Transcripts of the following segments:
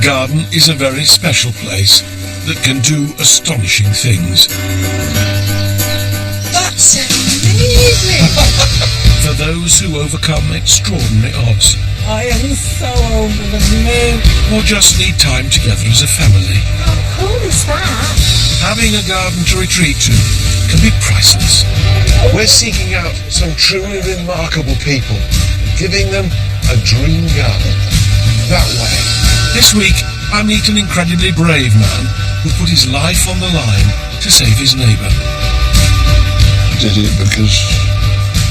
garden is a very special place that can do astonishing things. That's amazing! For those who overcome extraordinary odds. I am so over the moon. Or just need time together as a family. How cool is that? Having a garden to retreat to can be priceless. We're seeking out some truly remarkable people and giving them a dream garden. That way. This week, I meet an incredibly brave man who put his life on the line to save his neighbour. I did it because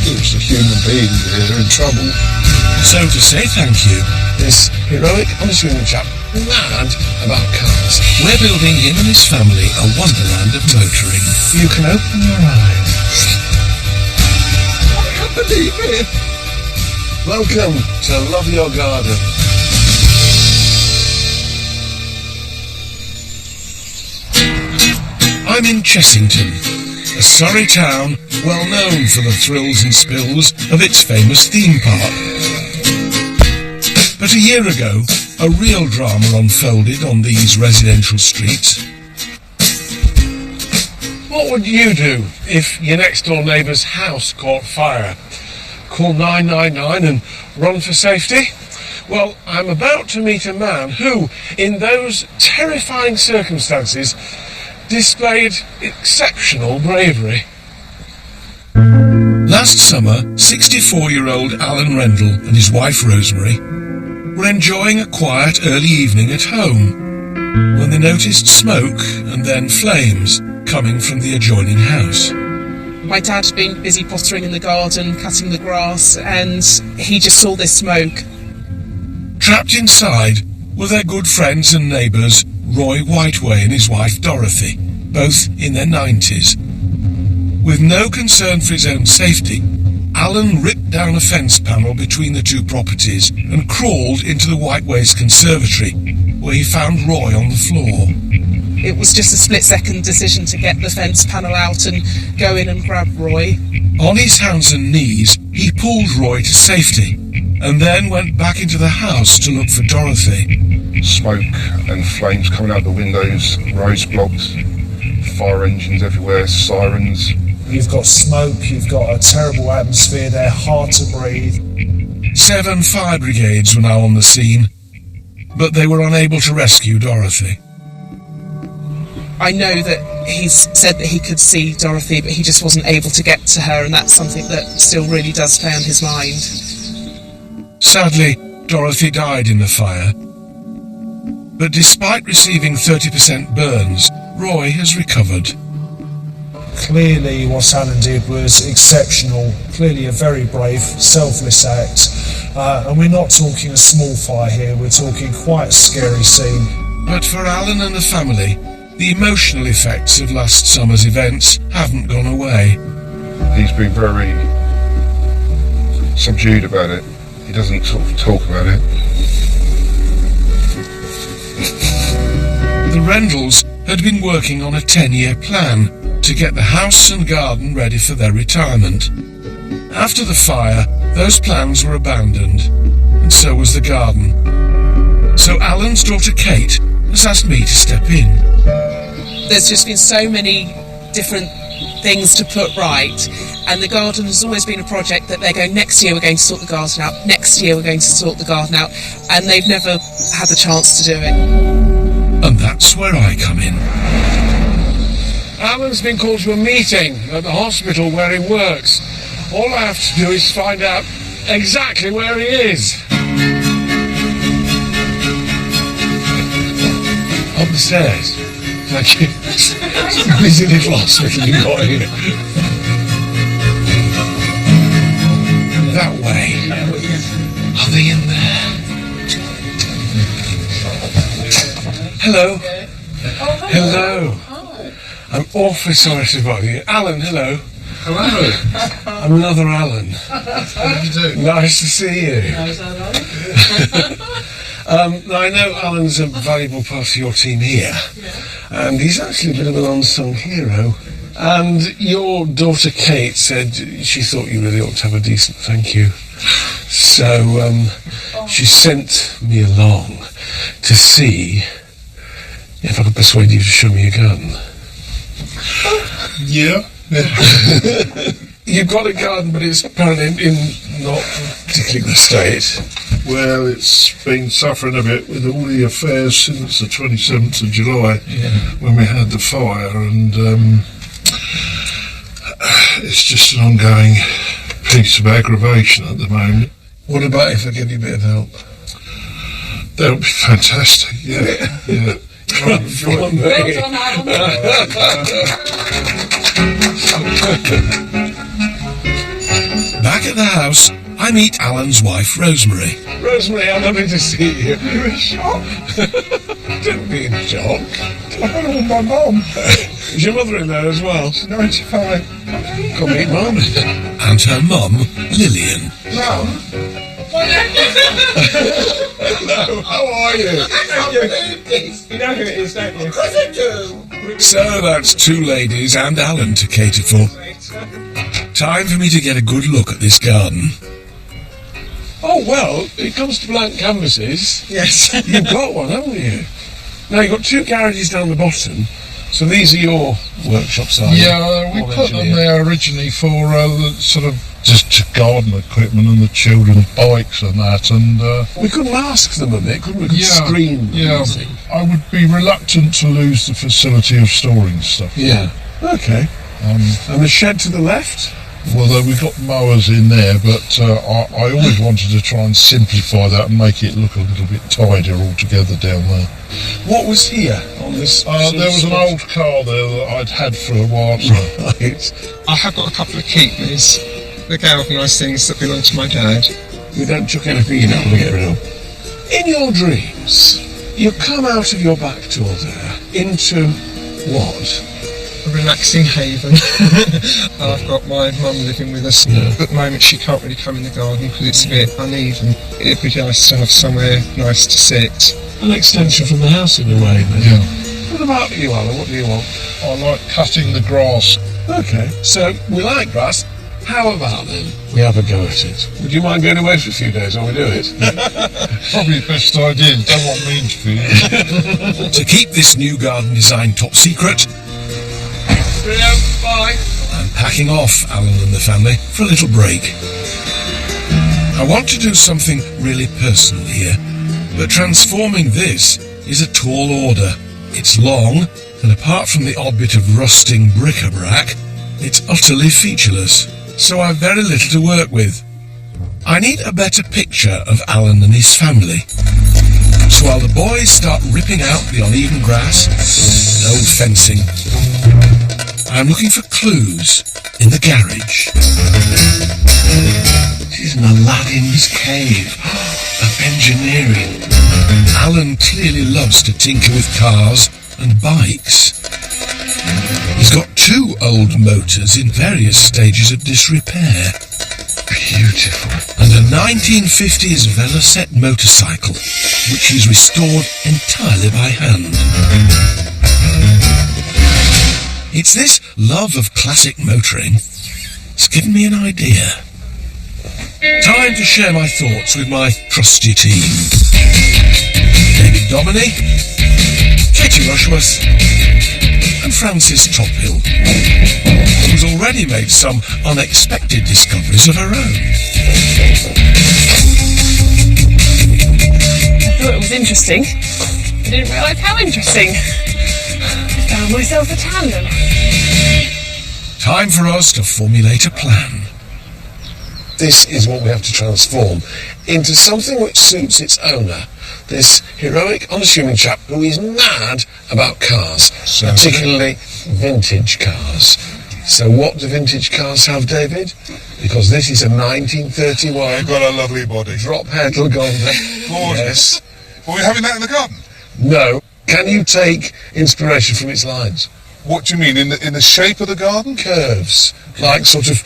it was a human being there in trouble. So to say thank you, This heroic, unassuming chap, mad about cars. we're building him and his family a wonderland of motoring. You can open your eyes. I can't believe it. Welcome to Love Your Garden. I'm in Chessington, a Surrey town well known for the thrills and spills of its famous theme park. But a year ago, a real drama unfolded on these residential streets. What would you do if your next door neighbour's house caught fire? Call 999 and run for safety? Well, I'm about to meet a man who, in those terrifying circumstances, displayed exceptional bravery. Last summer, 64-year-old Alan Rendell and his wife Rosemary were enjoying a quiet early evening at home when they noticed smoke and then flames coming from the adjoining house. My dad had been busy pottering in the garden, cutting the grass, and he just saw this smoke. Trapped inside were their good friends and neighbours Roy Whiteway and his wife Dorothy, both in their 90s. With no concern for his own safety, Alan ripped down a fence panel between the two properties and crawled into the Whiteways' conservatory, where he found Roy on the floor. It was just a split-second decision to get the fence panel out and go in and grab Roy. On his hands and knees, he pulled Roy to safety and then went back into the house to look for Dorothy. Smoke and flames coming out the windows, roads blocked, fire engines everywhere, sirens. You've got smoke, you've got a terrible atmosphere there, hard to breathe. 7 fire brigades were now on the scene, but they were unable to rescue Dorothy. I know that he's said that he could see Dorothy, but he just wasn't able to get to her, and that's something that still really does play on his mind. Sadly, Dorothy died in the fire. But despite receiving 30% burns, Roy has recovered. Clearly what Alan did was exceptional, clearly a very brave, selfless act. And we're not talking a small fire here, we're talking quite a scary scene. But for Alan and the family, the emotional effects of last summer's events haven't gone away. He's been very subdued about it. He doesn't sort of talk about it. The Rendells had been working on a 10-year plan to get the house and garden ready for their retirement. After the fire, those plans were abandoned, and so was the garden. So Alan's daughter Kate has asked me to step in. There's just been so many different things to put right, and the garden has always been a project that they go, next year we're going to sort the garden out, next year we're going to sort the garden out, and they've never had the chance to do it. And that's where I come in. Alan's been called to a meeting at the hospital where he works. All I have to do is find out exactly where he is. Up the stairs. Thank you. Busy little hospital you got here. That way. Are they in there? Hello. Hello. I'm awfully sorry to bother you. Alan, hello. Hello. I'm another Alan. How do you do? Nice to see you. Now, I know Alan's a valuable part of your team here, and he's actually a bit of an unsung hero. And your daughter Kate said she thought you really ought to have a decent thank you. So, She sent me along to see if I could persuade you to show me a gun. Yeah. You've got a garden, but it's apparently in not particularly good state. Well, it's been suffering a bit with all the affairs since the 27th of July when we had the fire, and it's just an ongoing piece of aggravation at the moment. What about if I give you a bit of help? That would be fantastic, yeah. Go on, mate. Back at the house, I meet Alan's wife, Rosemary. Rosemary, I'm lovely to see you. You're in shock? Don't be in shock. I don't know my mum. Is your mother in there as well? She's 95. Come meet Mum. And her mum, Lillian. Mum? Hello, how are you? You know who it is, don't you? Of course I do. So that's two ladies and Alan to cater for. Time for me to get a good look at this garden. Oh, well, it comes to blank canvases. Yes. You've got one, haven't you? Now, you've got two garages down the bottom, so these are your workshops, are you? Yeah, we All put them engineered. there originally for the sort of just garden equipment and the children's bikes and that, and We could mask them a bit, couldn't we? We could screen them. yeah. easy. I would be reluctant to lose the facility of storing stuff. Yeah. Okay. And the shed to the left? Well, we've got mowers in there, but I always wanted to try and simplify that and make it look a little bit tidier altogether down there. What was here on this? There was an old car there that I'd had for a while. Right. I have got a couple of keepers. The galvanised things that belong to my dad. We don't chuck anything you don't want to get rid of. In your dreams, you come out of your back door there into what? A relaxing haven. I've got my mum living with us. At the moment she can't really come in the garden because it's a bit uneven. It'd be nice to have somewhere nice to sit. An extension from the house in a way, then. Yeah. What about you, Alan? What do you want? I like cutting the grass. Okay, so we like grass. How about then we have a go at it? Would you mind going away for a few days while we do it? Probably the best idea. Don't want me interfering. To keep this new garden design top secret, Bye. I'm packing off Alan and the family for a little break. I want to do something really personal here, but transforming this is a tall order. It's long, and apart from the odd bit of rusting bric-a-brac, it's utterly featureless, so I've very little to work with. I need a better picture of Alan and his family. So while the boys start ripping out the uneven grass and old fencing, I'm looking for clues in the garage. This is an Aladdin's cave of engineering. Alan clearly loves to tinker with cars and bikes. He's got two old motors in various stages of disrepair. Beautiful. And a 1950s Velocette motorcycle, which he's restored entirely by hand. It's this love of classic motoring that's given me an idea. Time to share my thoughts with my trusty team. David Dominy, Katie Rushworth, and Frances Tophill, who's already made some unexpected discoveries of her own. I thought it was interesting. I didn't realise how interesting. I found myself a tandem. Time for us to formulate a plan. This is what we have to transform into something which suits its owner. This heroic, unassuming chap who is mad about cars, particularly vintage cars. So what do vintage cars have, David? Because this is a 1931 You've got a lovely body. drop pedal Gonda. Gorgeous. Are we having that in the garden? No. Can you take inspiration from its lines? What do you mean, in the shape of the garden? Curves, like sort of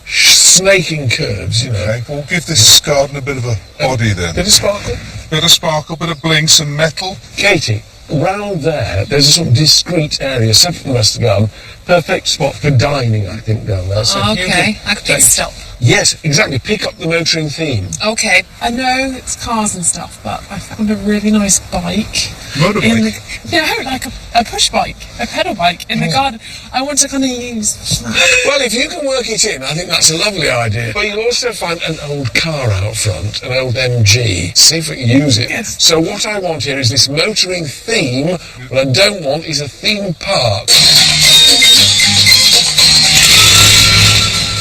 snaking curves, you know. Okay, we'll give this garden a bit of a body then. Bit of sparkle. Bit of sparkle, bit of bling, some metal. Katie, round there's a sort of discreet area separate from the rest of the garden. Perfect spot for dining, I think, down there. So if you Okay, could I could take- stop. Yes, exactly. Pick up the motoring theme. Okay, I know it's cars and stuff, but I found a really nice bike. Motorbike? Like a push bike, a pedal bike in the garden. I want to kind of use. Well, if you can work it in, I think that's a lovely idea. But you'll also find an old car out front, an old MG. See if we can use it. Yes. So what I want here is this motoring theme. What I don't want is a theme park.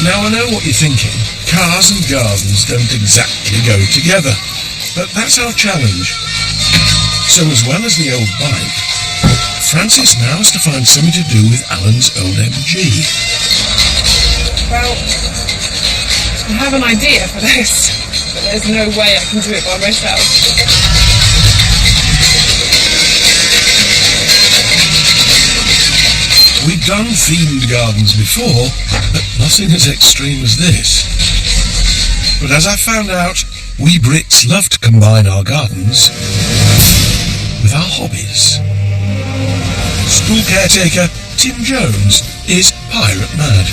Now I know what you're thinking. Cars and gardens don't exactly go together. But that's our challenge. So as well as the old bike, Francis now has to find something to do with Alan's old MG. Well, I have an idea for this, but there's no way I can do it by myself. We've done themed gardens before, but nothing as extreme as this. But as I found out, we Brits love to combine our gardens with our hobbies. School caretaker Tim Jones is pirate mad.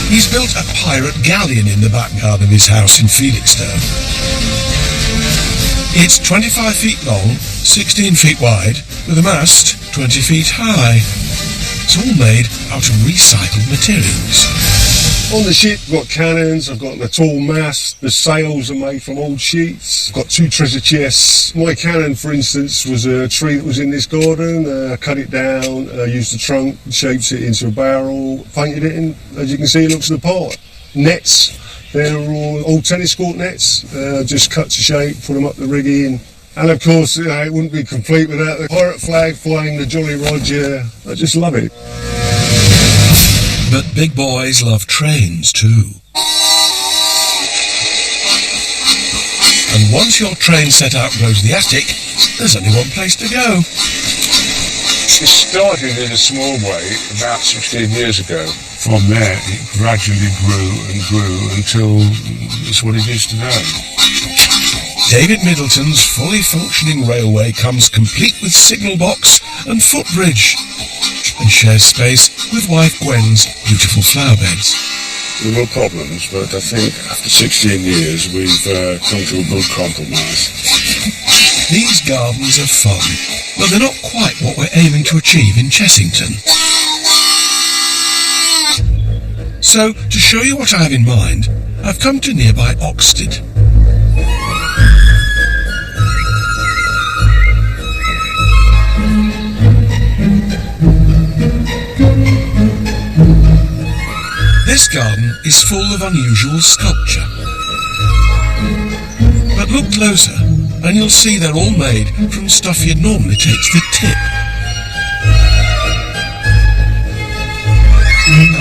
He's built a pirate galleon in the back garden of his house in Felixstowe. It's 25 feet long, 16 feet wide, with a mast 20 feet high. It's all made out of recycled materials. On the ship, I've got cannons, I've got the tall mast, the sails are made from old sheets, I've got 2 treasure chests. My cannon, for instance, was a tree that was in this garden. I cut it down, used the trunk, shaped it into a barrel, painted it in. As you can see, it looks the part. Nets, they're all old tennis court nets, just cut to shape, put them up the rigging. And of course, it wouldn't be complete without the pirate flag flying, the Jolly Roger. I just love it. But big boys love trains too. And once your train set outgrows the attic, there's only one place to go. It started in a small way about 16 years ago. From there, it gradually grew and grew until it's what it is today. David Middleton's fully functioning railway comes complete with signal box and footbridge, and shares space with wife Gwen's beautiful flower beds. There were problems, but I think after 16 years we've come to a good compromise. These gardens are fun, but they're not quite what we're aiming to achieve in Chessington. So, to show you what I have in mind, I've come to nearby Oxted. This garden is full of unusual sculpture. But look closer, and you'll see they're all made from stuff you'd normally take to the tip.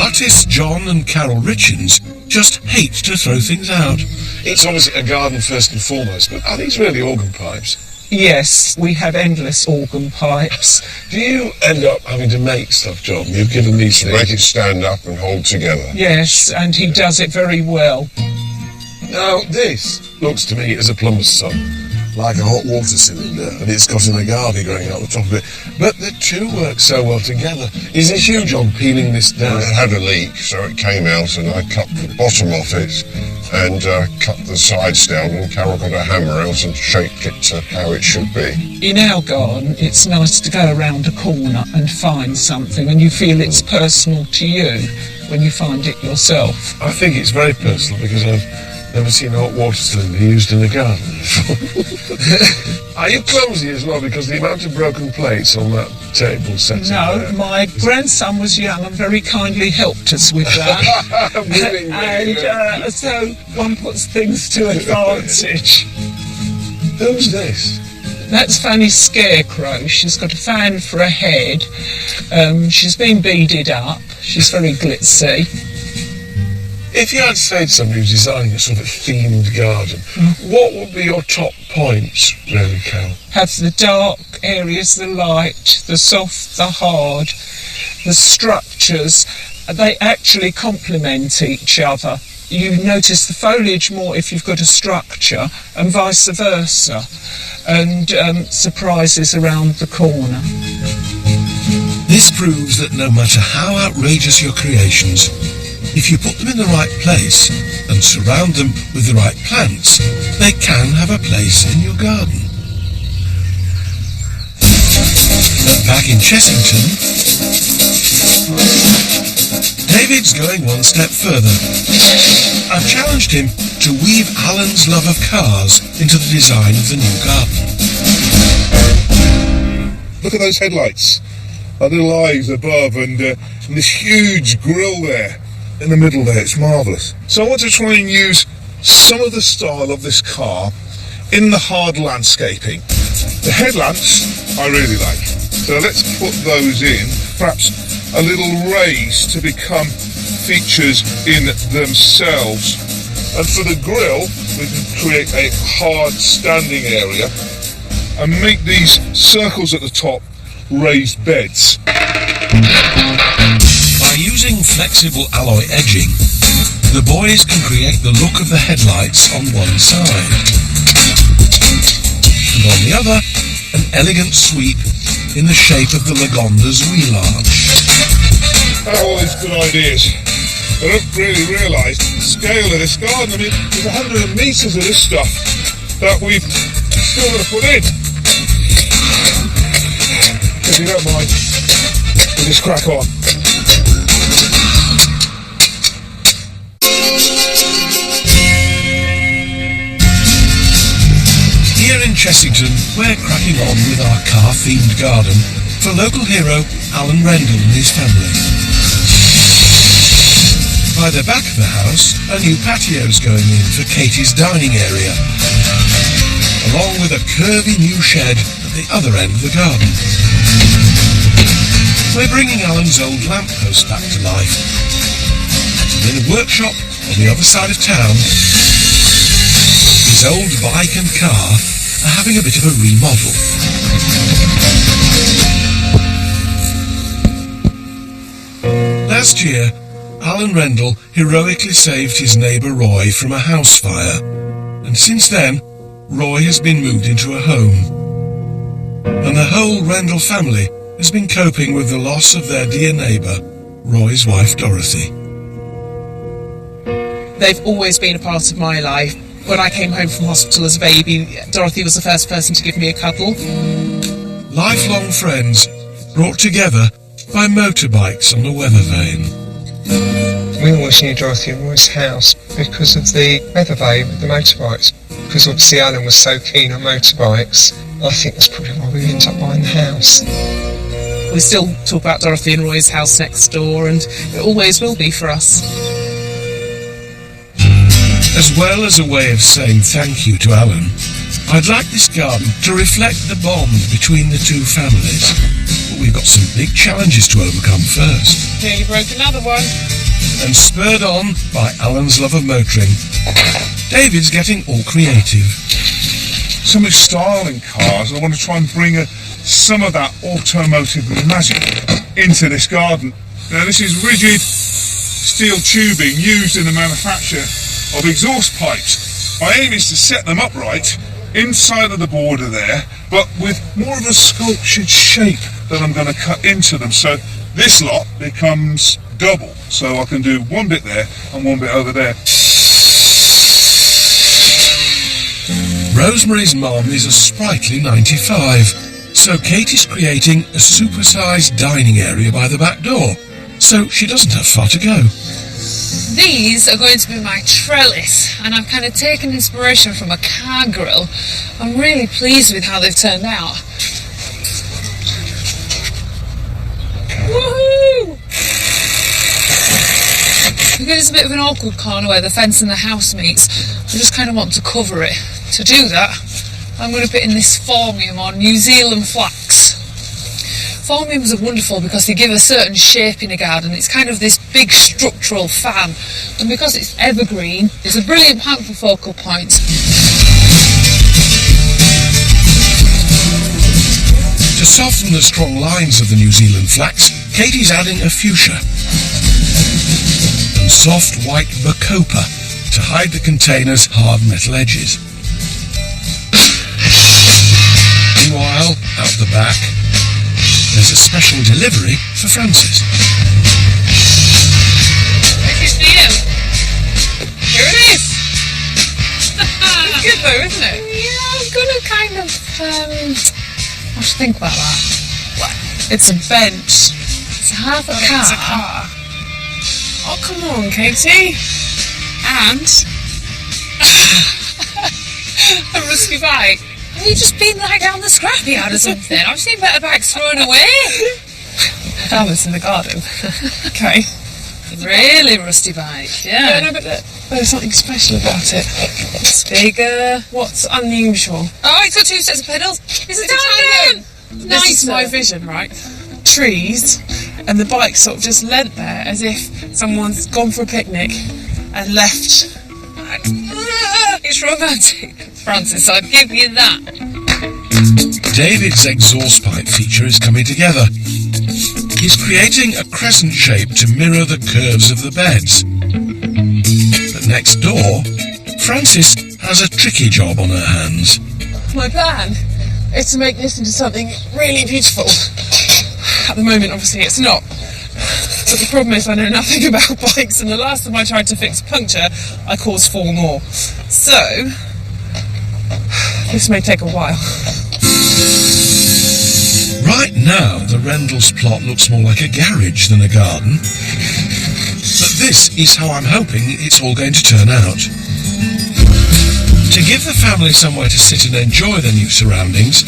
Artists John and Carol Richins just hate to throw things out. It's obviously a garden first and foremost, but are these really organ pipes? Yes, we have endless organ pipes. Do you end up having to make stuff, John? You've given these things. Make it stand up and hold together. Yes, and he does it very well. Now, this looks to me as a plumber's son, like a hot water cylinder, and it's got an agave growing out the top of it. But the two work so well together. Is this you, John, peeling this down? It had a leak, so it came out, and I cut the bottom off it and cut the sides down, and Carol got a hammer out and shaped it to how it should be. In our garden, it's nice to go around a corner and find something, and you feel it's personal to you when you find it yourself. I think it's very personal because I've never seen a hot water cylinder used in a garden. Are you clumsy as well? Because the amount of broken plates on that table set. No, my grandson was young and very kindly helped us with that. And so one puts things to advantage. Who's this? That's Fanny Scarecrow. She's got a fan for a head. She's been beaded up. She's very glitzy. If you had to say to somebody who's designing a sort of themed garden, what would be your top points, really, Carol? Have the dark areas, the light, the soft, the hard, the structures. They actually complement each other. You notice the foliage more if you've got a structure, and vice versa. And surprises around the corner. This This proves that no matter how outrageous your creations, if you put them in the right place and surround them with the right plants, they can have a place in your garden. But back in Chessington, David's going one step further. I've challenged him to weave Alan's love of cars into the design of the new garden. Look at those headlights, our little eyes above, and this huge grille there in the middle there. It's marvellous. So I want to try and use some of the style of this car in the hard landscaping. The headlamps I really like, so let's put those in, perhaps a little raise to become features in themselves. And for the grille, we can create a hard standing area and make these circles at the top raised beds. By using flexible alloy edging, the boys can create the look of the headlights on one side, and on the other, an elegant sweep in the shape of the Lagonda's wheel arch. All these good ideas. I don't really realise the scale of this garden. I mean, there's 100 metres of this stuff that we've still got to put in. If you don't mind, we'll just crack on. Here in Chessington, we're cracking on with our car-themed garden for local hero Alan Rendell and his family. By the back of the house, a new patio's going in for Katie's dining area, along with a curvy new shed at the other end of the garden. We're bringing Alan's old lamppost back to life. And in a workshop on the other side of town, his old bike and car are having a bit of a remodel. Last year, Alan Rendell heroically saved his neighbour Roy from a house fire, and since then, Roy has been moved into a home. And the whole Rendell family has been coping with the loss of their dear neighbour, Roy's wife Dorothy. They've always been a part of my life. When I came home from hospital as a baby, Dorothy was the first person to give me a cuddle. Lifelong friends brought together by motorbikes on the weather vane. We always knew Dorothy and Roy's house because of the weather vane with the motorbikes. Because obviously Alan was so keen on motorbikes, I think that's probably why we ended up buying the house. We still talk about Dorothy and Roy's house next door, and it always will be for us. As well as a way of saying thank you to Alan, I'd like this garden to reflect the bond between the two families. But we've got some big challenges to overcome first. Nearly broke another one. And spurred on by Alan's love of motoring, David's getting all creative. So much style in cars, I want to try and bring some of that automotive magic into this garden. Now this is rigid steel tubing used in the manufacture of exhaust pipes. My aim is to set them upright inside of the border there, but with more of a sculptured shape that I'm going to cut into them. So this lot becomes double, so I can do one bit there and one bit over there. Rosemary's mom is a sprightly 95, so Kate is creating a supersized dining area by the back door, so she doesn't have far to go. These are going to be my trellis, and I've kind of taken inspiration from a car grill. I'm really pleased with how they've turned out. Woohoo! Because it's a bit of an awkward corner where the fence and the house meets, I just kind of want to cover it. To do that, I'm going to put in this Formium or New Zealand flax. Formiums are wonderful because they give a certain shape in a garden. It's kind of this big structural fan, and because it's evergreen, it's a brilliant plant for focal points. To soften the strong lines of the New Zealand flax, Katie's adding a fuchsia and soft white bacopa to hide the container's hard metal edges. Meanwhile, out the back, there's a special delivery for Francis. This is for you. Here it is. It's good though, isn't it? Yeah, I'm gonna kind of, I should think about that. What? It's a bench. It's half a car. It's a car. Oh, come on, Katie. And a rusty bike. Have you just been like down the scrapyard or something? I've seen better bikes thrown away. I found this in the garden. Okay. Really rusty bike, yeah. No, but there's something special about it. It's bigger. What's unusual? Oh, it's got 2 sets of pedals. It's a tandem. This is my vision, right? Trees, and the bike sort of just leant there as if someone's gone for a picnic and left. It's romantic, Francis, I'd give you that. David's exhaust pipe feature is coming together. He's creating a crescent shape to mirror the curves of the beds. But next door, Francis has a tricky job on her hands. My plan is to make this into something really beautiful. At the moment, obviously, it's not. But the problem is I know nothing about bikes, and the last time I tried to fix a puncture, I caused 4 more. So, this may take a while. Right now, the Rendell's plot looks more like a garage than a garden. But this is how I'm hoping it's all going to turn out. To give the family somewhere to sit and enjoy their new surroundings,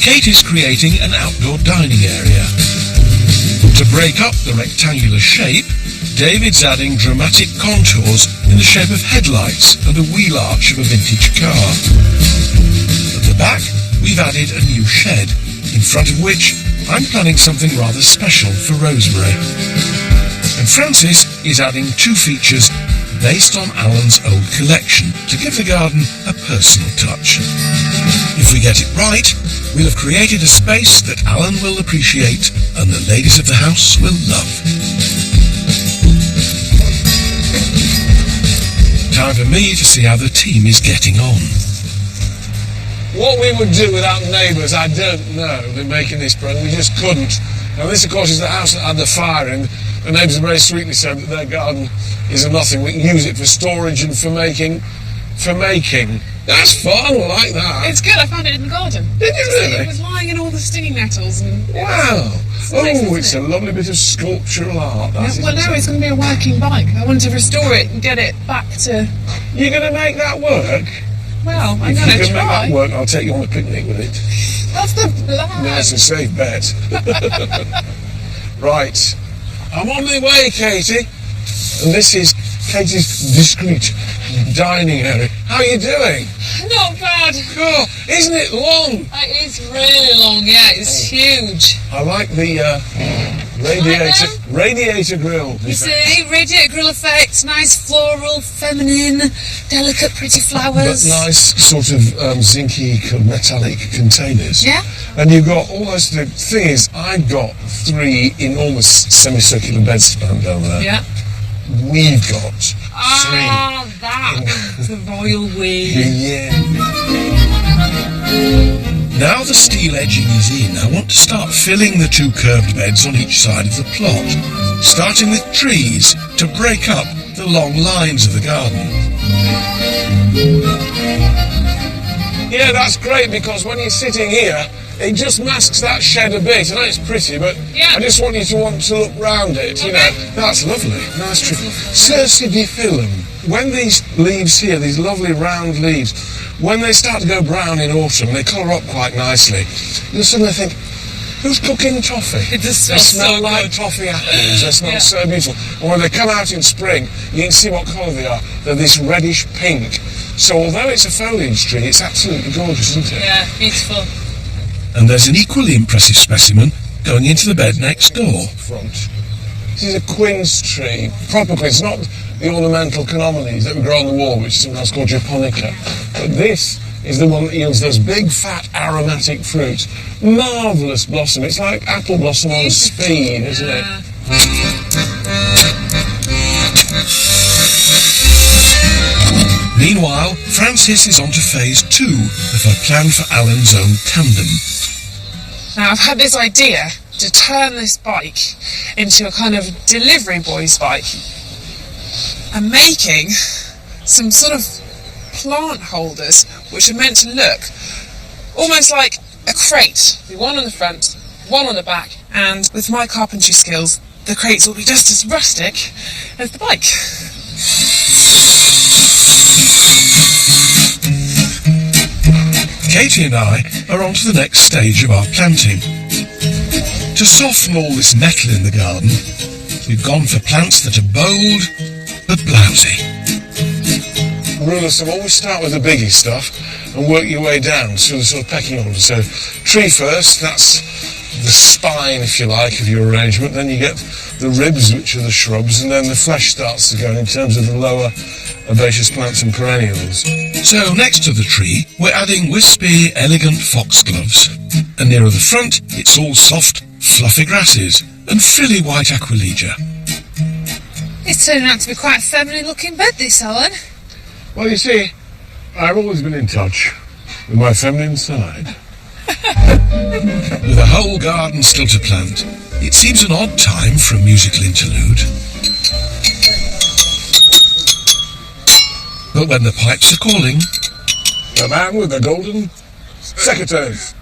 Kate is creating an outdoor dining area. To break up the rectangular shape, David's adding dramatic contours in the shape of headlights and a wheel arch of a vintage car. At the back, we've added a new shed, in front of which I'm planning something rather special for Rosemary. And Francis is adding 2 features based on Alan's old collection to give the garden a personal touch. If we get it right, we'll have created a space that Alan will appreciate and the ladies of the house will love. Time for me to see how the team is getting on. What we would do without neighbours, I don't know. They're making this program, we just couldn't. Now this, of course, is the house that had the fire in. The neighbours very sweetly said that their garden is a nothing. We can use it for storage and for making. That's fun, I like that. It's good, I found it in the garden. Did you really? It was lying in all the stinging nettles and... Wow. It's a lovely bit of sculptural art. Well, now it's going to be a working bike. I want to restore it and get it back to... You're going to make that work? Well, I'm if going to you can make try. that work, I'll take you on a picnic with it. That's the plan. Nice and safe bet. Right. I'm on my way, Katie. And this is Katie's discreet dining area. How are you doing? Not bad. Cool. Isn't it long? It is really long, yeah, it's huge. I like the radiator grill. You see, radiator grill effect, nice floral, feminine, delicate, pretty flowers. But nice sort of zinky metallic containers. Yeah. And you've got all those. The thing is, I've got 3 enormous semicircular bedspan down there. Yeah. We've got 3. That's the royal we. Yeah. Now the steel edging is in, I want to start filling the 2 curved beds on each side of the plot, starting with trees to break up the long lines of the garden. Yeah, that's great, because when you're sitting here, it just masks that shed a bit. I know it's pretty, but yeah. I just want you to want to look round it, you know. That's lovely. Nice trick. Circe di Film. When these leaves here, these lovely round leaves, when they start to go brown in autumn, they colour up quite nicely. You'll suddenly think, who's cooking toffee? It does They smell so like good. toffee apples. They smell so beautiful. And when they come out in spring, you can see what colour they are. They're this reddish pink. So although it's a foliage tree, it's absolutely gorgeous, isn't it? Yeah, beautiful. And there's an equally impressive specimen going into the bed next door. Front. This is a quince tree. Proper quince, not the ornamental canomeles that we grow on the wall, which is sometimes called japonica. But this is the one that yields those big, fat, aromatic fruits. Marvellous blossom. It's like apple blossom on speed, isn't it? Meanwhile, Francis is on to phase 2 of her plan for Alan's own tandem. Now, I've had this idea to to turn this bike into a kind of delivery boy's bike and making some sort of plant holders which are meant to look almost like a crate. One on the front, one on the back, and with my carpentry skills, the crates will be just as rustic as the bike. Katie and I are on to the next stage of our planting. To soften all this metal in the garden, we've gone for plants that are bold but blousy. Rule of thumb, always start with the biggie stuff and work your way down through the sort of pecking order. So tree first, that's the spine, if you like, of your arrangement. Then you get the ribs, which are the shrubs, and then the flesh starts to go in terms of the lower herbaceous plants and perennials. So next to the tree, we're adding wispy, elegant foxgloves. And nearer the front, it's all soft, fluffy grasses and frilly white aquilegia. It's turning out to be quite a feminine looking bed, this, Alan. Well, you see, I've always been in touch with my feminine side. With a whole garden still to plant, it seems an odd time for a musical interlude. But when the pipes are calling... The man with the golden secateurs.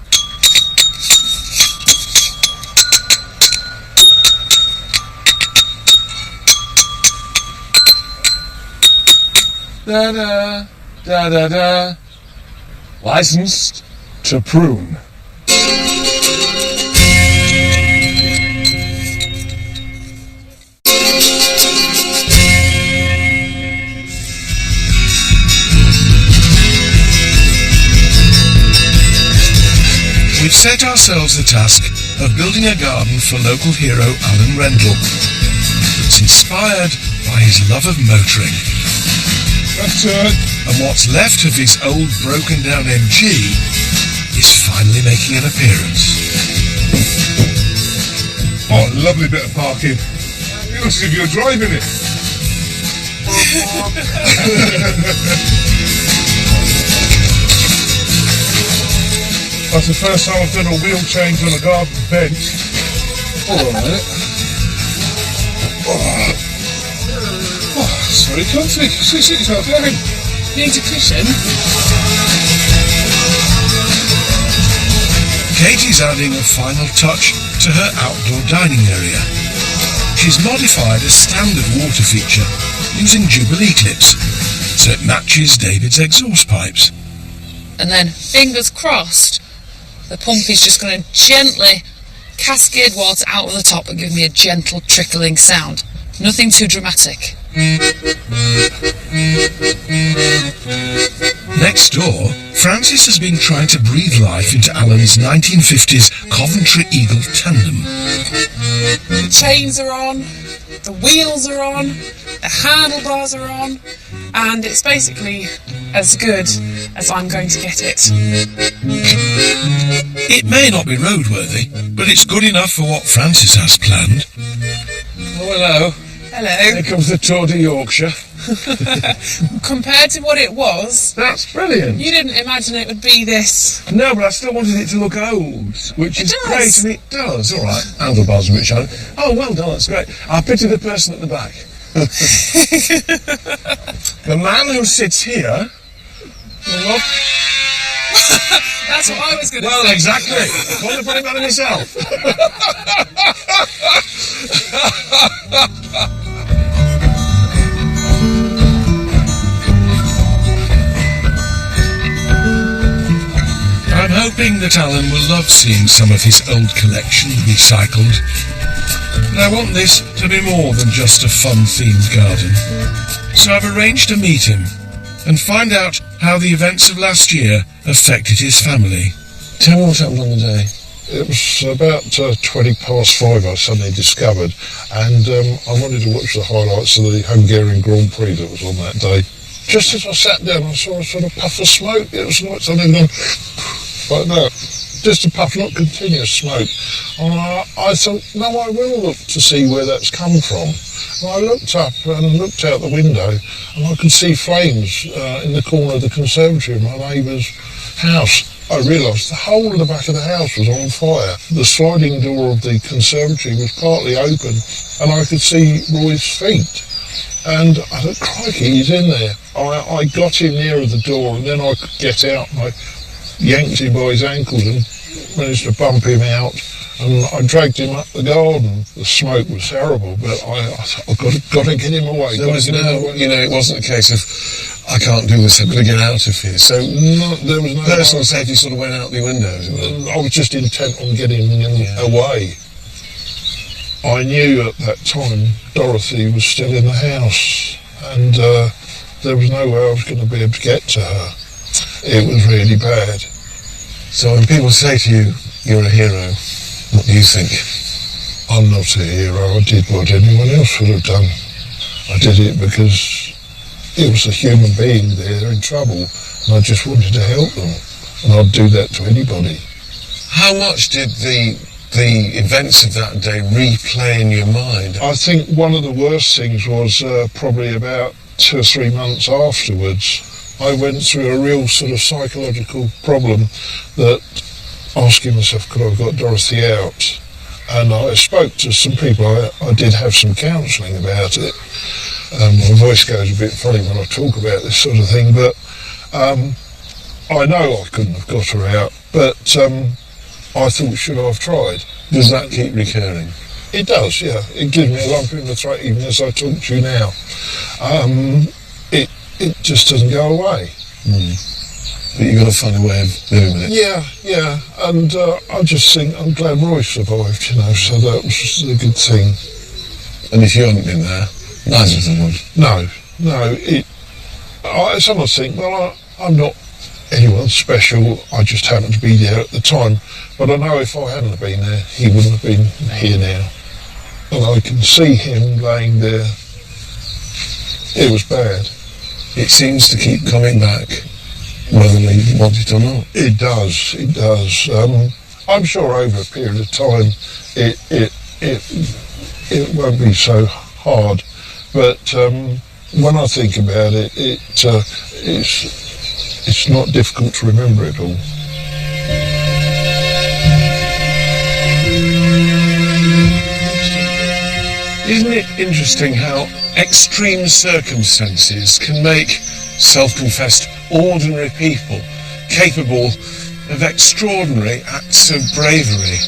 Da-da, da-da-da. Licensed to prune. We've set ourselves the task of building a garden for local hero Alan Rendell that's inspired by his love of motoring. That's it. And what's left of his old broken down MG is finally making an appearance. Oh, lovely bit of parking. You looks as if you're driving it. That's the first time I've done a wheel change on a garden bench. Hold on a minute. Oh, it's very comfy. Sit yourself down. Need a cushion? Katie's adding a final touch to her outdoor dining area. She's modified a standard water feature using Jubilee clips, so it matches David's exhaust pipes. And then, fingers crossed, the pump is just going to gently cascade water out of the top and give me a gentle trickling sound. Nothing too dramatic. Next door, Francis has been trying to breathe life into Alan's 1950s Coventry Eagle tandem. The chains are on, the wheels are on, the handlebars are on, and it's basically as good as I'm going to get it. It may not be roadworthy, but it's good enough for what Francis has planned. Oh, hello. Hello. Here comes the Tour de Yorkshire. Compared to what it was, That's brilliant. you didn't imagine it would be this. No, but I still wanted it to look old, which It is does. great, and it does. All right, handlebars a bit shallow. Oh, well done, that's great. I pity the person at the back. The man who sits here... Well, That's what I was going to well say. exactly. I want to put it on myself. I'm hoping that Alan will love seeing some of his old collection recycled. But I want this to be more than just a fun-themed garden. So I've arranged to meet him and find out how the events of last year affected his family. Tell me what happened on the day. It was about 20 past 5 I suddenly discovered, and I wanted to watch the highlights of the Hungarian Grand Prix that was on that day. Just as I sat down, I saw a sort of puff of smoke. It was like something going like that. Just a puff, not continuous smoke. And I thought, no, I will look to see where that's come from. And I looked up and looked out the window, and I could see flames in the corner of the conservatory of my neighbour's house. I realised the whole of the back of the house was on fire. The sliding door of the conservatory was partly open and I could see Roy's feet. And I thought, crikey, he's in there. I got him nearer the door and then I could get out and I yanked him by his ankles and managed to bump him out. And I dragged him up the garden. The smoke was terrible, but I thought, I've got to get him away. There was no, it wasn't a case of, I can't do this, I've got to get out of here. So there was no personal safety sort of went out the window. I was just intent on getting him away. I knew at that time Dorothy was still in the house, and there was no way I was going to be able to get to her. It was really bad. So when people say to you, you're a hero, what do you think? I'm not a hero. I did what anyone else would have done. I did it because it was a human being there in trouble, and I just wanted to help them, and I'd do that to anybody. How much did the events of that day replay in your mind? I think one of the worst things was probably about 2 or 3 months afterwards. I went through a real sort of psychological problem that asking myself, could I have got Dorothy out? And I spoke to some people. I did have some counselling about it. My voice goes a bit funny when I talk about this sort of thing, but I know I couldn't have got her out, but I thought, should I have tried? Does that keep recurring? It does, yeah. It gives me a lump in the throat even as I talk to you now. It just doesn't go away. But you've got to find a way of living with it. Yeah, and I just think I'm glad Roy survived, so that was a good thing. And if you hadn't been there, neither of them would. No. I sometimes think, well, I'm not anyone special, I just happened to be there at the time. But I know if I hadn't been there, he wouldn't have been here now. And I can see him laying there. It was bad. It seems to keep coming back, whether we want it or not. It does. I'm sure over a period of time, it won't be so hard. But when I think about it, it's not difficult to remember it all. Isn't it interesting how extreme circumstances can make self-confessed ordinary people capable of extraordinary acts of bravery?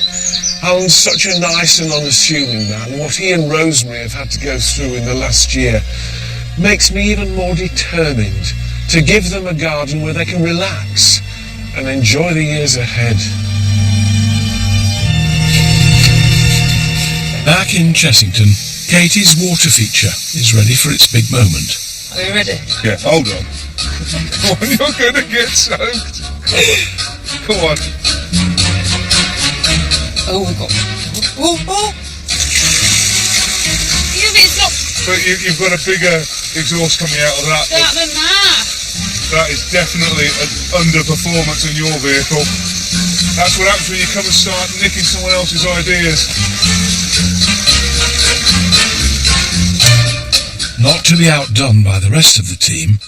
Alan's such a nice and unassuming man. What he and Rosemary have had to go through in the last year makes me even more determined to give them a garden where they can relax and enjoy the years ahead. Back in Chessington, Katie's water feature is ready for its big moment. Are you ready? Yeah, hold on. You're going to get soaked. Come on. Oh, we've got... Oh! Yeah, but it's not... But you've got a bigger exhaust coming out of that. Than that. That is definitely an underperformance in your vehicle. That's what happens when you come and start nicking someone else's ideas. Not to be outdone by the rest of the team,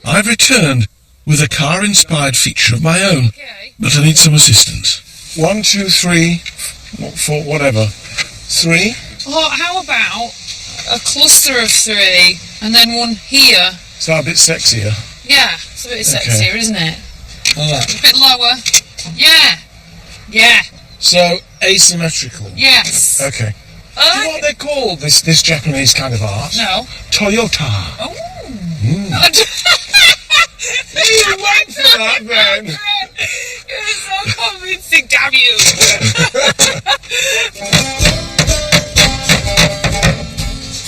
I've returned with a car-inspired feature of my own, but I need some assistance. 1, 2, 3, 4, whatever. 3? Oh, how about a cluster of 3 and then one here? Is that a bit sexier? Yeah, it's a bit sexier, isn't it? Like that. A bit lower. Yeah. So, asymmetrical? Yes. Okay. Do you know what they call this Japanese kind of art? No. Toyota. Oh. You went for that then. You're so convincing, damn you.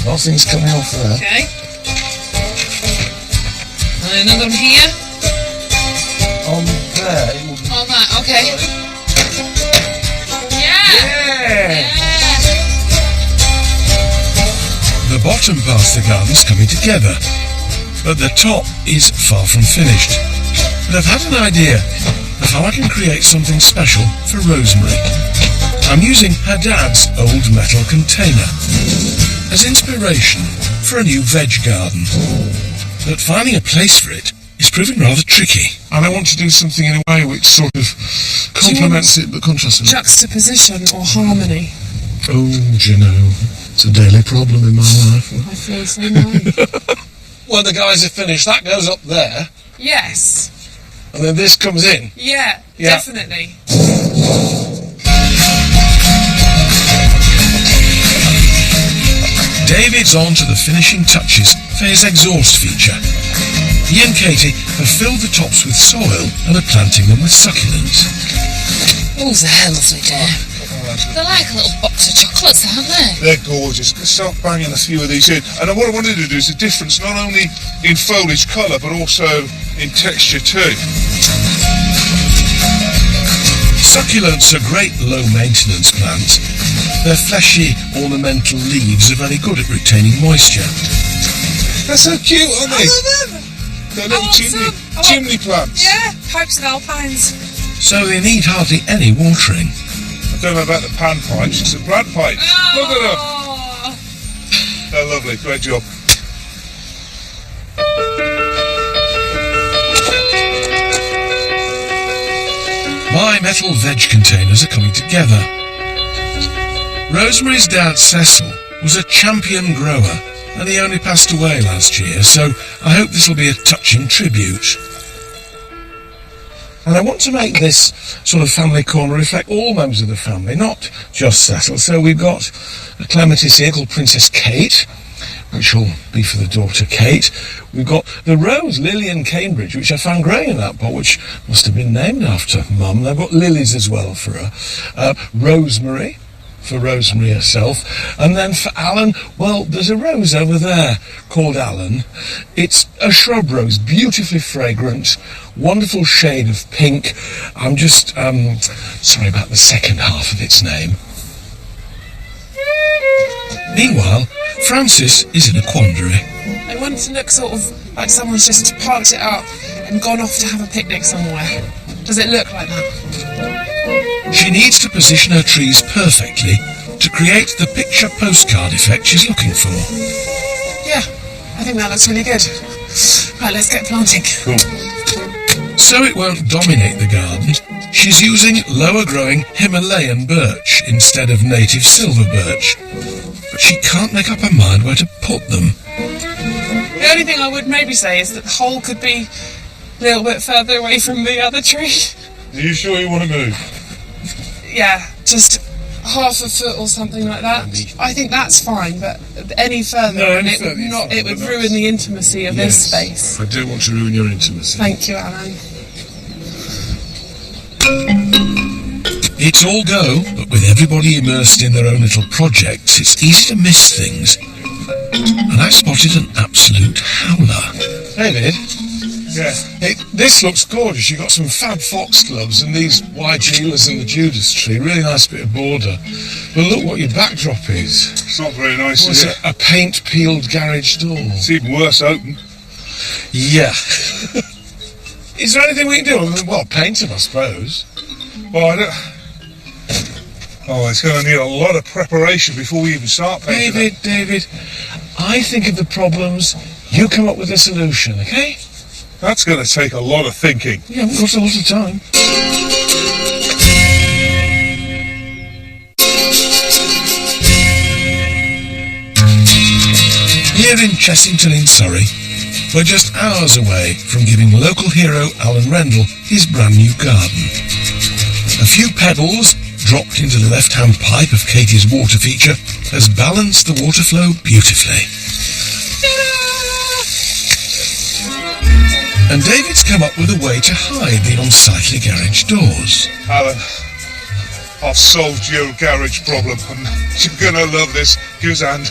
Nothing's coming off there. Okay. And another one here. On there. On that, okay. Yeah. The bottom part of the garden's coming together, but the top is far from finished. But I've had an idea of how I can create something special for Rosemary. I'm using her dad's old metal container as inspiration for a new veg garden. But finding a place for it is proving rather tricky. And I want to do something in a way which sort of complements it but contrasts it. Juxtaposition or harmony. Oh, do you know, it's a daily problem in my life. I feel so nice. When the guys are finished, that goes up there, Yes. and then this comes in. Yeah, Yeah. definitely. David's on to the finishing touches for his exhaust feature. He and Katie have filled the tops with soil and are planting them with succulents. Oh, they're lovely, dear. They're like a little box of chocolates, aren't they? They're gorgeous. Let's start banging a few of these in. And what I wanted to do is a difference not only in foliage colour but also in texture too. Succulents are great low-maintenance plants. Their fleshy, ornamental leaves are very good at retaining moisture. They're so cute, aren't they? I love them. They're little chimney plants. Yeah, pipes of alpines. So they need hardly any watering. I don't know about the pan pipes, it's the brad pipes. Look at them. Oh. They're lovely, great job. My metal veg containers are coming together. Rosemary's dad, Cecil, was a champion grower, and he only passed away last year, so I hope this will be a touching tribute. And I want to make this sort of family corner reflect all members of the family, not just Cecil. So we've got a clematis here called Princess Kate, which will be for the daughter Kate. We've got the rose Lillian Cambridge, which I found growing in that pot, which must have been named after Mum. They've got lilies as well for her. Rosemary, for Rosemary herself. And then for Alan, well, there's a rose over there called Alan. It's a shrub rose, beautifully fragrant, wonderful shade of pink. I'm just sorry about the second half of its name. Meanwhile, Francis is in a quandary. I want it to look sort of like someone's just parked it up and gone off to have a picnic somewhere. Does it look like that? She needs to position her trees perfectly to create the picture postcard effect she's looking for. Yeah, I think that looks really good. Right, let's get planting. Cool. So it won't dominate the garden, she's using lower growing Himalayan birch instead of native silver birch. But she can't make up her mind where to put them. The only thing I would maybe say is that the hole could be a little bit further away from the other tree. Are you sure you want to move? Yeah, just half a foot or something like that. I think that's fine, but any further, it would ruin the intimacy of this space. I don't want to ruin your intimacy. Thank you, Alan. It's all go, but with everybody immersed in their own little projects, it's easy to miss things. And I've spotted an absolute howler. David, Yeah. this looks gorgeous. You've got some fab foxgloves and these Weigelas and the Judas tree. Really nice bit of border. But look what your backdrop is. It's not very nice, What's is it? it? A paint-peeled garage door. It's even worse open. Yeah. Is there anything we can do other than, well, paint them, I suppose? Well, I don't... Oh, it's going to need a lot of preparation before we even start painting. David, I think of the problems, you come up with a solution, okay? That's going to take a lot of thinking. Yeah, we've got a lot of time. Here in Chessington in Surrey, we're just hours away from giving local hero Alan Rendell his brand new garden. A few pebbles dropped into the left-hand pipe of Katie's water feature has balanced the water flow beautifully. And David's come up with a way to hide the unsightly garage doors. Alan, I've solved your garage problem and you're going to love this. Give us a hand.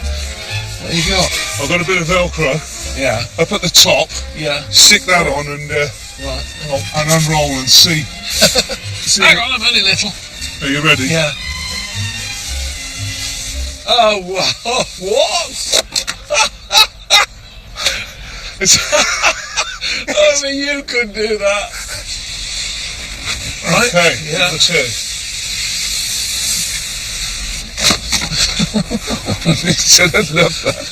What have you got? I've got a bit of Velcro Yeah. up at the top. Yeah. Stick that on and Right. and unroll and see. Hang on, I'm only little. Are you ready? Yeah. Oh, wow. What? Only you could do that. Right? Okay, Yeah. let's go. I love that.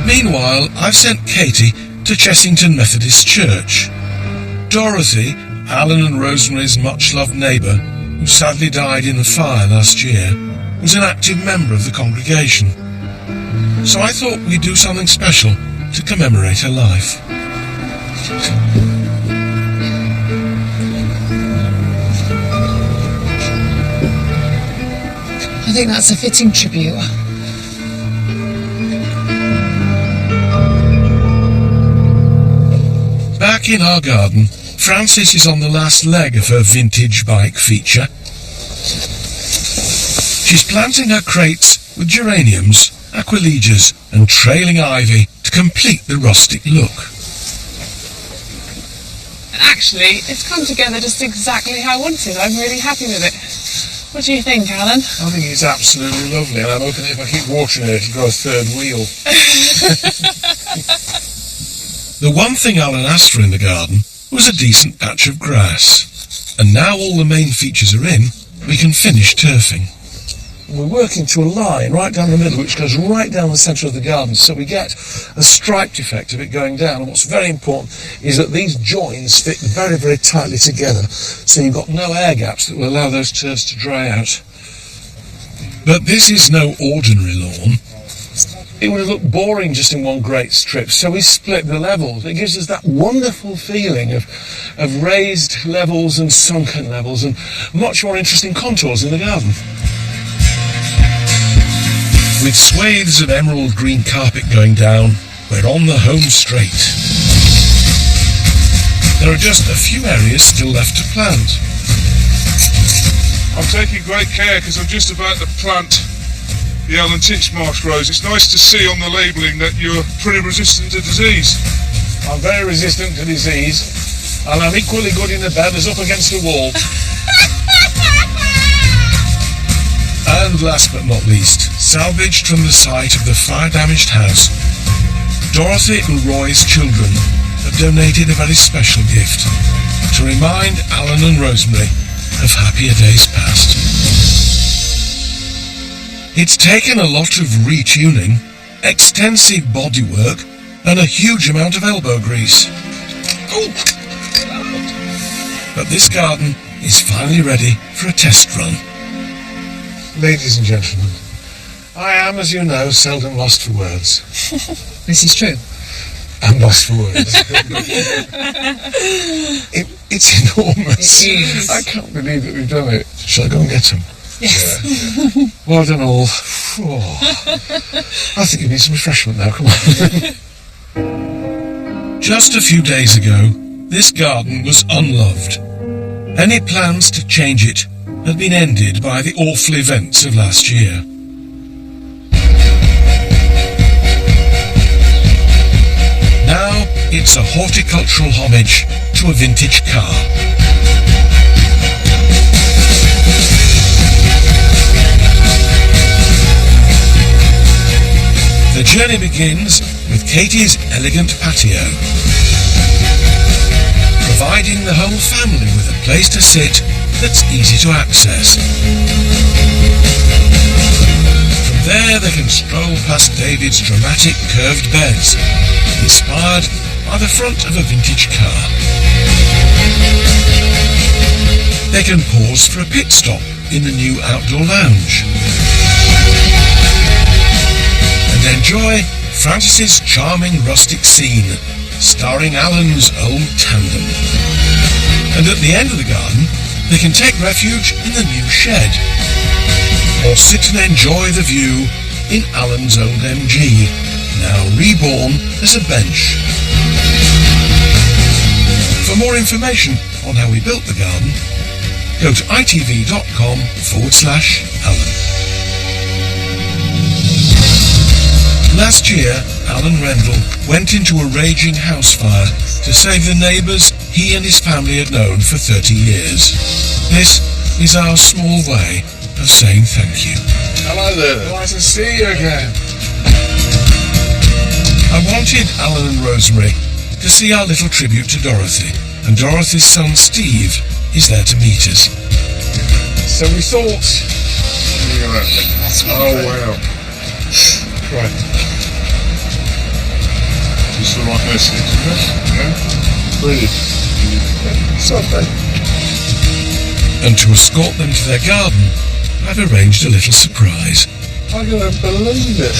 Meanwhile, I've sent Katie to Chessington Methodist Church. Dorothy, Alan and Rosemary's much-loved neighbour, who sadly died in the fire last year, was an active member of the congregation. So I thought we'd do something special to commemorate her life. I think that's a fitting tribute. Back in our garden, Frances is on the last leg of her vintage bike feature. She's planting her crates with geraniums, aquilegias and trailing ivy to complete the rustic look. Actually, it's come together just exactly how I wanted. I'm really happy with it. What do you think, Alan? I think it's absolutely lovely, and I'm hoping if I keep watering it, it'll grow a third wheel. The one thing Alan asked for in the garden was a decent patch of grass. And now all the main features are in, we can finish turfing. We're working to a line right down the middle, which goes right down the centre of the garden, so we get a striped effect of it going down. And what's very important is that these joins fit very, very tightly together, so you've got no air gaps that will allow those turfs to dry out. But this is no ordinary lawn. It would have looked boring just in one great strip, so we split the levels. It gives us that wonderful feeling of raised levels and sunken levels and much more interesting contours in the garden. With swathes of emerald green carpet going down, we're on the home straight. There are just a few areas still left to plant. I'm taking great care because I'm just about to plant the Alan Tinchmarsh rose. It's nice to see on the labelling that you're pretty resistant to disease. I'm very resistant to disease, and I'm equally good in the bed as up against a wall. And last but not least, salvaged from the site of the fire-damaged house, Dorothy and Roy's children have donated a very special gift to remind Alan and Rosemary of happier days past. It's taken a lot of retuning, extensive bodywork, and a huge amount of elbow grease. But this garden is finally ready for a test run. Ladies and gentlemen, I am, as you know, seldom lost for words. This is true. I'm lost for words. It's enormous. It is. I can't believe that we've done it. Shall I go and get them? Yes. Yeah. Well done all. Oh. I think you need some refreshment now, come on. Just a few days ago, this garden was unloved. Any plans to change it had been ended by the awful events of last year. Now it's a horticultural homage to a vintage car. The journey begins with Katie's elegant patio, providing the whole family with a place to sit that's easy to access. From there they can stroll past David's dramatic curved beds, inspired by the front of a vintage car. They can pause for a pit stop in the new outdoor lounge and enjoy Frances's charming rustic scene, starring Alan's old tandem. And at the end of the garden, they can take refuge in the new shed, or sit and enjoy the view in Alan's old MG, now reborn as a bench. For more information on how we built the garden, go to itv.com/Alan. Last year, Alan Rendell went into a raging house fire to save the neighbours he and his family had known for 30 years. This is our small way of saying thank you. Hello there. Nice to see you again. I wanted Alan and Rosemary to see our little tribute to Dorothy, and Dorothy's son Steve is there to meet us. So we thought... Oh, wow. Right. It's the right message, isn't it? Yeah? Brilliant. Something. And to escort them to their garden, I've arranged a little surprise. I can't believe it.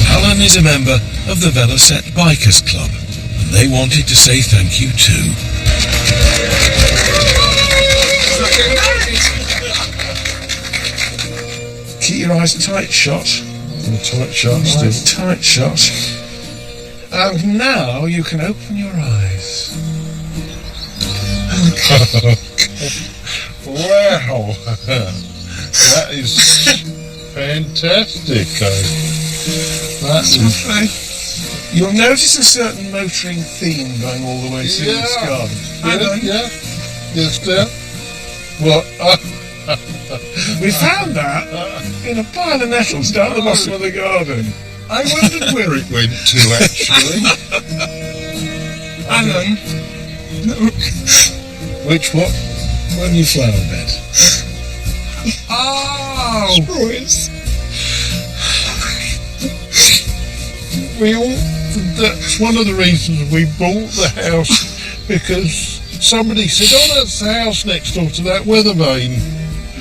Alan is a member of the Velocet Bikers Club, and they wanted to say thank you too. Keep your eyes tight shut. Tight shut, still. Tight shut. And now you can open your eyes. Wow. That is fantastic. That's lovely. You'll notice a certain motoring theme going all the way through this garden. Yeah. Yes, dear. What? We found that in a pile of nettles down the bottom of the garden. I wondered where it went to, actually. Alan. Which what? One new flower bed. Oh! Boys. That's one of the reasons we bought the house, because somebody said, oh, that's the house next door to that weather vane.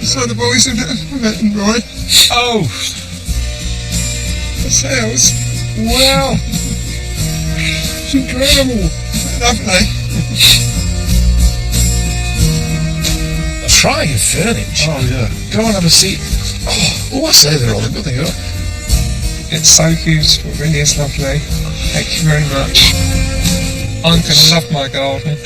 So the boys have met and right. Oh! This house. Wow! It's incredible. Lovely. Try your furniture. Oh, yeah. Go and have a seat. Oh, I say they're all a good thing. It's so beautiful, it really is lovely. Thank you very much. I'm going to love my garden.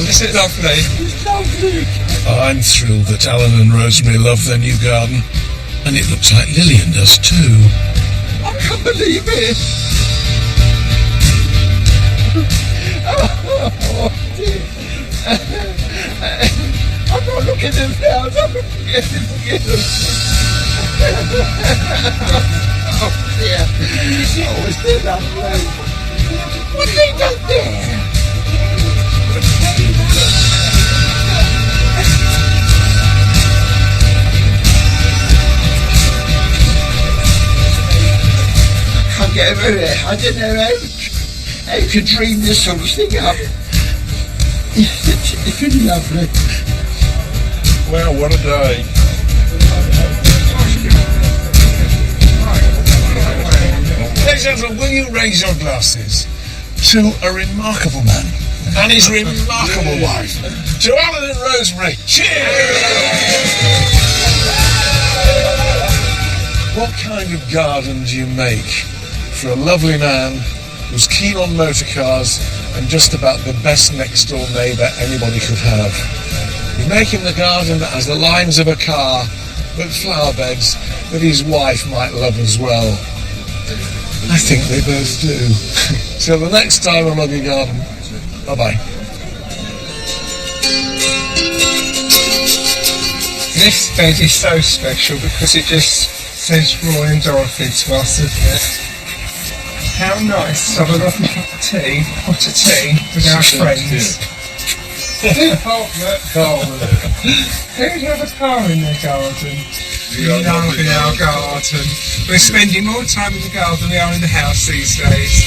Is it lovely? It's lovely. I'm thrilled that Alan and Rosemary love their new garden. And it looks like Lillian does too. I can't believe it. Oh, dear. I'm not looking at this house. I'm looking at it. Oh, dear. Oh, it's still lovely. What have they done there? I can't get over it. I don't know how you could dream this sort of thing up. It's really lovely. Wow, what a day. Ladies and gentlemen, will you raise your glasses to a remarkable man and his remarkable wife, to Alan and Rosemary. Cheers! What kind of garden do you make for a lovely man who's keen on motor cars and just about the best next door neighbour anybody could have? You make him the garden that has the lines of a car, but flower beds that his wife might love as well. I think they both do. So the next time on Ugly Garden, bye-bye. This bed is so special because it just says Roy and Dorothy to us, doesn't it? How nice to have a lovely cup of tea, pot of tea with our friends. Who'd have a car in their garden? We love in our garden. We're spending more time in the garden than we are in the house these days.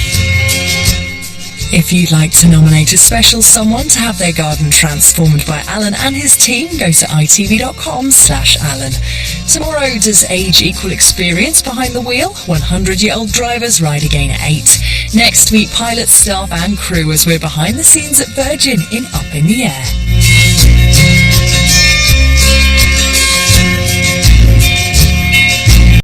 If you'd like to nominate a special someone to have their garden transformed by Alan and his team, go to itv.com/Alan. Tomorrow, does age equal experience behind the wheel? 100-year-old drivers ride again at 8. Next, meet pilots, staff and crew as we're behind the scenes at Virgin in Up in the Air.